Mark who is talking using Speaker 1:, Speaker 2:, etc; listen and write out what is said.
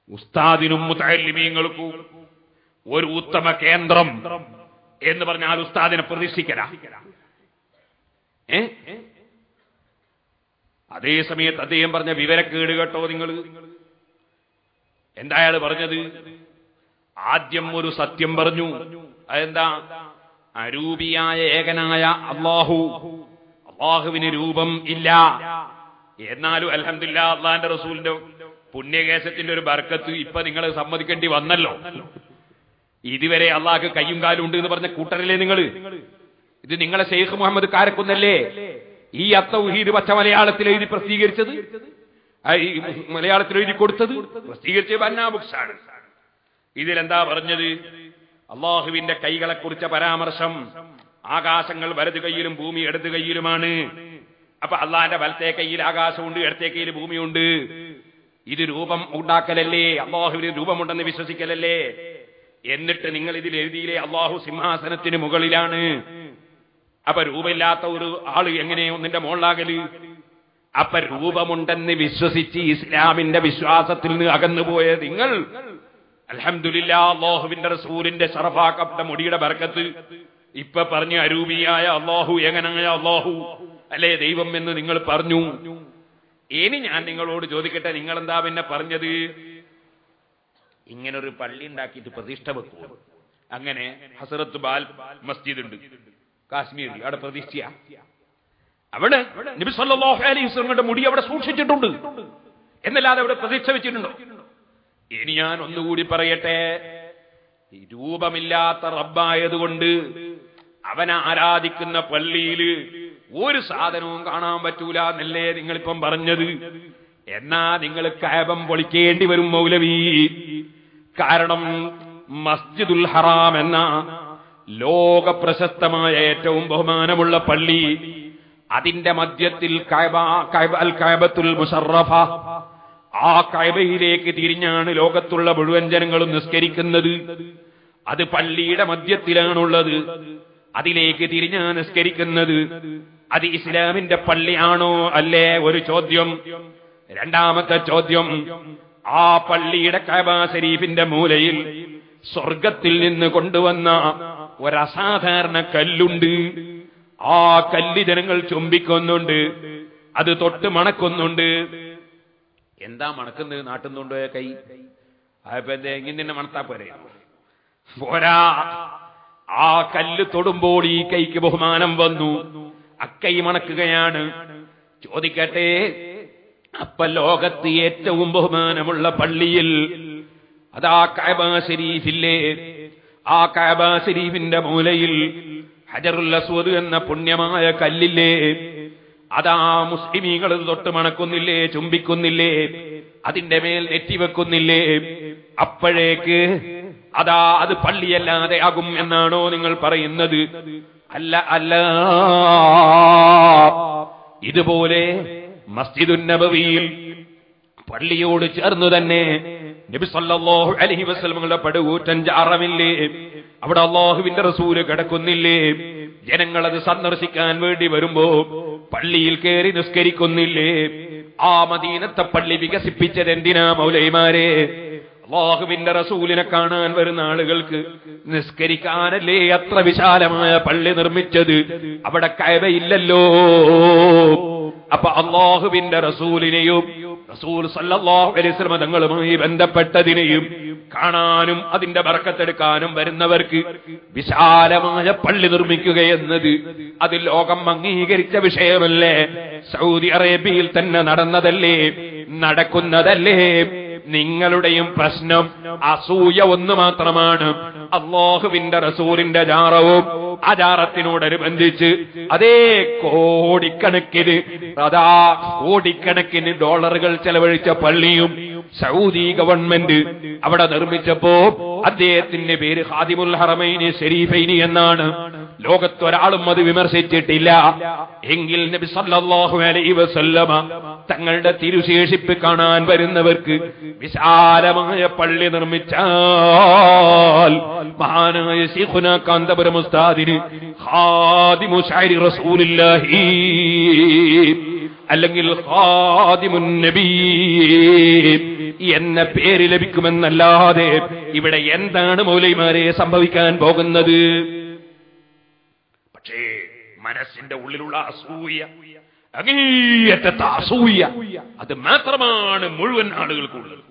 Speaker 1: ഉസ്താദിനും മുതഅല്ലിമീങ്ങൾക്കും ഒരു ഉത്തമ കേന്ദ്രം എന്ന് പറഞ്ഞാൽ ഉസ്താദിനെ പ്രതീക്ഷിക്കല. അതേ സമയത്ത് അദ്ദേഹം പറഞ്ഞ വിവരക്കേട് കേട്ടോ നിങ്ങൾ. എന്താ അയാൾ പറഞ്ഞത്? ആദ്യം ഒരു സത്യം പറഞ്ഞു. അതെന്താ? അരൂപിയായ ഏകനായ അള്ളാഹുവിന് രൂപം ഇല്ല. എന്നാലും അൽഹംദുലില്ലാ അള്ളാന്റെ റസൂലിന്റെ പുണ്യകേശത്തിന്റെ ഒരു ബർക്കത്ത് ഇപ്പൊ നിങ്ങൾ സമ്മതിക്കേണ്ടി വന്നല്ലോ. ഇതുവരെ അള്ളാഹ്ക്ക് കയ്യും കാലും ഉണ്ട് എന്ന് പറഞ്ഞ കൂട്ടരല്ലേ നിങ്ങൾ? ഇത് നിങ്ങളെ ശൈഖ് മുഹമ്മദ് കാരക്കുന്നല്ലേ ഈ അത്തൗഹീദ് പച്ച മലയാളത്തിൽ എഴുതി പ്രസിദ്ധീകരിച്ചത്, മലയാളത്തിൽ എഴുതി കൊടുത്തത്, പ്രസിദ്ധീകരിച്ചത് ബന്നാ ബുക്സാണ്. ഇതിലെന്താ പറഞ്ഞത്? അള്ളാഹുവിന്റെ കൈകളെ കുറിച്ച പരാമർശം, ആകാശങ്ങൾ വലത് കൈയിലും ഭൂമി ഇടത് കൈയിലുമാണ്. അപ്പൊ അള്ളാന്റെ വലത്തെ കൈയിൽ ആകാശമുണ്ട്, ഇടത്തെ കൈയിൽ ഭൂമിയുണ്ട്. ഇത് രൂപം ഉണ്ടാക്കലല്ലേ? അള്ളാഹുവിന് രൂപമുണ്ടെന്ന് വിശ്വസിക്കലല്ലേ? എന്നിട്ട് നിങ്ങൾ ഇതിൽ എഴുതിയില്ലേ അള്ളാഹു സിംഹാസനത്തിന് മുകളിലാണ്. അപ്പൊ രൂപമില്ലാത്ത ഒരു ആള് എങ്ങനെ ഒന്നിന്റെ മുകളിലാകല്? അപ്പൊ രൂപമുണ്ടെന്ന് വിശ്വസിച്ച് ഇസ്ലാമിന്റെ വിശ്വാസത്തിൽ നിന്ന് അകന്നുപോയ നിങ്ങൾ അൽഹംദുലില്ലാ അല്ലാഹുവിന്റെ റസൂലിന്റെ ശറഫാക്കപ്പെട്ട മുടിയുടെ ബർക്കത്ത് ഇപ്പൊ പറഞ്ഞു അരൂപിയായ അല്ലാഹു, ഏകനായ അല്ലാഹു അല്ലേ ദൈവം എന്ന് നിങ്ങൾ പറഞ്ഞു. ഇനി ഞാൻ നിങ്ങളോട് ചോദിക്കട്ടെ, നിങ്ങൾ എന്താ പിന്നെ പറഞ്ഞത്? ഇങ്ങനൊരു പള്ളി ഉണ്ടാക്കിയിട്ട് പ്രതിഷ്ഠ വെക്കൂ. അങ്ങനെ ഹസ്രത്ത് ബാൽ മസ്ജിദ് ഉണ്ട് കാശ്മീരിൽ, അവിടെ പ്രതിഷ്ഠ. അവിടെ നബി സല്ലല്ലാഹു അലൈഹി വസല്ലമയുടെ മുടി അവിടെ സൂക്ഷിച്ചിട്ടുണ്ട് എന്നല്ലാതെ അവിടെ പ്രതിഷ്ഠ വെച്ചിട്ടുണ്ടോ? ഇനി ഞാൻ ഒന്നുകൂടി പറയട്ടെ, രൂപമില്ലാത്ത റബ്ബായതുകൊണ്ട് അവനെ ആരാധിക്കുന്ന പള്ളിയിൽ ഒരു സാധനവും കാണാൻ പറ്റൂല എന്നല്ലേ നിങ്ങളിപ്പം പറഞ്ഞത്? എന്നാ നിങ്ങൾ കഅബം പൊളിക്കേണ്ടി വരും മൗലവി. കാരണം മസ്ജിദുൽ ഹറാം എന്ന ലോക പ്രശസ്തമായ ഏറ്റവും ബഹുമാനമുള്ള പള്ളി, അതിന്റെ മധ്യത്തിൽ കഅബത്തുൽ മുശറഫ, ആ കഅബയിലേക്ക് തിരിഞ്ഞാണ് ലോകത്തുള്ള മുഴുവൻ ജനങ്ങളും നിസ്കരിക്കുന്നത്. അത് പള്ളിയുടെ മധ്യത്തിലാണുള്ളത്. അതിലേക്ക് തിരിഞ്ഞാണ് നിസ്കരിക്കുന്നത്. അത് ഇസ്ലാമിന്റെ പള്ളിയാണോ അല്ലേ? ഒരു ചോദ്യം. രണ്ടാമത്തെ ചോദ്യം, ആ പള്ളിയുടെ കഅബ ശരീഫിന്റെ മൂലയിൽ സ്വർഗത്തിൽ നിന്ന് കൊണ്ടുവന്ന ഒരസാധാരണ കല്ലുണ്ട്. ആ കല്ല് ജനങ്ങൾ ചുംബിക്കുന്നുണ്ട്, അത് തൊട്ട് മണക്കുന്നുണ്ട്. എന്താ മണക്കുന്നത്? നാട്ടുന്നുണ്ടോ കൈ? അപ്പൊ എന്താ ഇങ്ങനെ മണത്താ പോരാ. ആ കല്ല് തൊടുമ്പോൾ ഈ കൈക്ക് ബഹുമാനം വന്നു, അക്കൈ മണക്കുകയാണ്. ചോദിക്കട്ടെ, അപ്പൊ ലോകത്ത് ഏറ്റവും ബഹുമാനമുള്ള പള്ളിയിൽ അതാ കഅബ ശരീഫില്ലേ, ആ കഅബ ശരീഫിന്റെ മൂലയിൽ ഹജറുൽ അസ്വദ് എന്ന പുണ്യമായ കല്ലില്ലേ, അതാ മുസ്ലിമീങ്ങൾ തൊട്ട് മണക്കുന്നില്ലേ, ചുംബിക്കുന്നില്ലേ, അതിന്റെ മേൽ നെറ്റിവെക്കുന്നില്ലേ? അപ്പോഴേക്ക് അതാ അത് പള്ളിയല്ലാതെ ആകും എന്നാണോ നിങ്ങൾ പറയുന്നത്? അല്ല അല്ല. ഇതുപോലെ മസ്ജിദുൻ നബവിയിൽ പള്ളിയോട് ചേർന്നു തന്നെ നബി സല്ലല്ലാഹു അലൈഹി വസല്ലമയുടെ പടുകൂറ്റൻ ജാറമില്ലേ, അവിടെ അല്ലാഹുവിന്റെ റസൂല് കിടക്കുന്നില്ലേ? ജനങ്ങൾ അത് സന്ദർശിക്കാൻ വേണ്ടി വരുമ്പോ പള്ളിയിൽ കയറി നിസ്കരിക്കുന്നില്ലേ? ആ മദീനത്തെ പള്ളി വികസിപ്പിച്ചത് എന്തിനാ മൗലൈമാരെ? അല്ലാഹുവിന്റെ റസൂലിനെ കാണാൻ വരുന്ന ആളുകൾക്ക് നിസ്കരിക്കാനല്ലേ അത്ര വിശാലമായ പള്ളി നിർമ്മിച്ചത്? അവിടെ കഅബയില്ലല്ലോ. അപ്പൊ അല്ലാഹുവിന്റെ റസൂലിനെയും റസൂൽ സല്ലല്ലാഹു അലൈഹി വസല്ലം തങ്ങളുമായി ബന്ധപ്പെട്ടതിനെയും കാണാനും അതിന്റെ ബർക്കത്തെടുക്കാനും വരുന്നവർക്ക് വിശാലമായ പള്ളി നിർമ്മിക്കുകയെന്നത് അത് ലോകം അംഗീകരിച്ച വിഷയമല്ലേ? സൗദി അറേബ്യയിൽ തന്നെ നടന്നതല്ലേ, നടക്കുന്നതല്ലേ? നിങ്ങളുടെയും പ്രശ്നം അസൂയ ഒന്ന് മാത്രമാണ്. അല്ലാഹുവിന്റെ റസൂലിന്റെ ജാറവും ആ ജാറത്തിനോടനുബന്ധിച്ച് അതേ കോടിക്കണക്കിന് ഡോളറുകൾ ചെലവഴിച്ച പള്ളിയും സൗദി ഗവൺമെന്റ് അവിടെ നിർമ്മിച്ചപ്പോ അദ്ദേഹത്തിന്റെ പേര് ഖാദിമുൽ ഹറമൈനി ശരീഫൈനി എന്നാണ്. ലോകത്തൊരാളും അത് വിമർശിച്ചിട്ടില്ല. എങ്കിൽ നബി സല്ലല്ലാഹു അലൈഹി വസല്ലമ തങ്ങളുടെ തിരുശേഷിപ്പ് കാണാൻ വരുന്നവർക്ക് വിശാലമായ പള്ളി നിർമ്മിച്ചാൽ മഹാനായ ശൈഖുനാ കാന്തപുരം ഉസ്താദിന് ഖാദിമു ശഅരി റസൂലുള്ളാഹി അല്ലെങ്കിൽ ഖാദിമുൻ നബി എന്ന പേര് ലഭിക്കുമെന്നല്ലാതെ ഇവിടെ എന്താണ് മൗലവിമാരെ സംഭവിക്കാൻ പോകുന്നത്? പക്ഷേ മനസ്സിന്റെ ഉള്ളിലുള്ള അസൂയ, അങ്ങേയറ്റത്തെ അസൂയ, അത് മാത്രമാണ് മുഴുവൻ ആളുകൾക്കുള്ളത്.